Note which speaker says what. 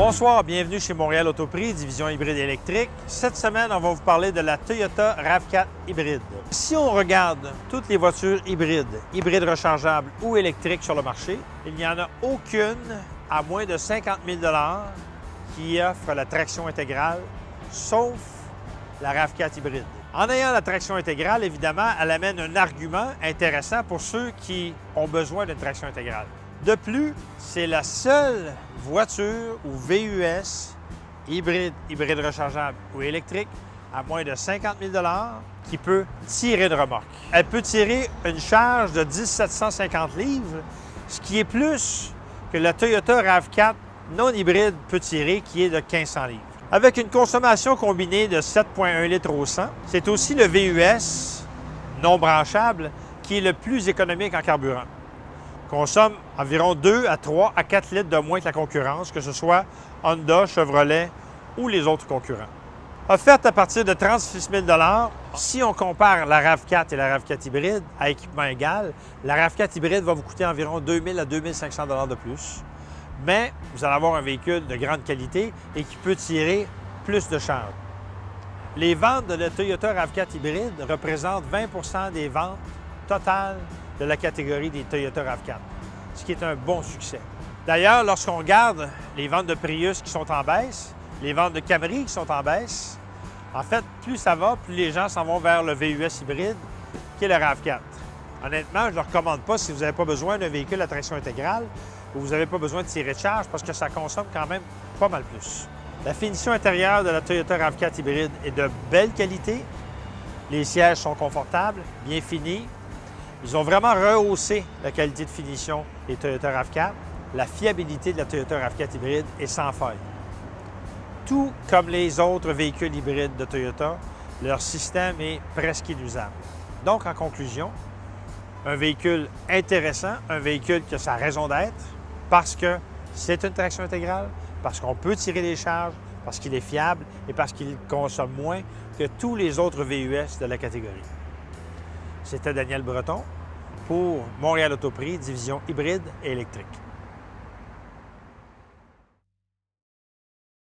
Speaker 1: Bonsoir, bienvenue chez Montréal Autoprix, division hybride électrique. Cette semaine, on va vous parler de la Toyota RAV4 hybride. Si on regarde toutes les voitures hybrides rechargeables ou électriques sur le marché, il n'y en a aucune à moins de 50 000 qui offre la traction intégrale, sauf la RAV4 hybride. En ayant la traction intégrale, évidemment, elle amène un argument intéressant pour ceux qui ont besoin d'une traction intégrale. De plus, c'est la seule voiture ou VUS hybride rechargeable ou électrique à moins de 50 000 qui peut tirer de remorque. Elle peut tirer une charge de 1 750 livres, ce qui est plus que la Toyota RAV4 non hybride peut tirer, qui est de 1 500 livres. Avec une consommation combinée de 7,1 litres au 100, c'est aussi le VUS non branchable qui est le plus économique en carburant. Consomme environ 2 à 3 à 4 litres de moins que la concurrence, que ce soit Honda, Chevrolet ou les autres concurrents. Offerte à partir de 36 000 si on compare la RAV4 et la RAV4 hybride à équipement égal, la RAV4 hybride va vous coûter environ 2 000 à 2 500 de plus. Mais vous allez avoir un véhicule de grande qualité et qui peut tirer plus de charge. Les ventes de la Toyota RAV4 hybride représentent 20 des ventes totales de la catégorie des Toyota RAV4, ce qui est un bon succès. D'ailleurs, lorsqu'on regarde les ventes de Prius qui sont en baisse, les ventes de Camry qui sont en baisse, en fait, plus ça va, plus les gens s'en vont vers le VUS hybride, qui est le RAV4. Honnêtement, je ne le recommande pas si vous n'avez pas besoin d'un véhicule à traction intégrale ou vous n'avez pas besoin de tirer de charge parce que ça consomme quand même pas mal plus. La finition intérieure de la Toyota RAV4 hybride est de belle qualité. Les sièges sont confortables, bien finis. Ils ont vraiment rehaussé la qualité de finition des Toyota RAV4. La fiabilité de la Toyota RAV4 hybride est sans faille. Tout comme les autres véhicules hybrides de Toyota, leur système est presque inusable. Donc, en conclusion, un véhicule intéressant, un véhicule qui a sa raison d'être parce que c'est une traction intégrale, parce qu'on peut tirer des charges, parce qu'il est fiable et parce qu'il consomme moins que tous les autres VUS de la catégorie. C'était Daniel Breton pour Montréal Autoprix, division hybride et électrique.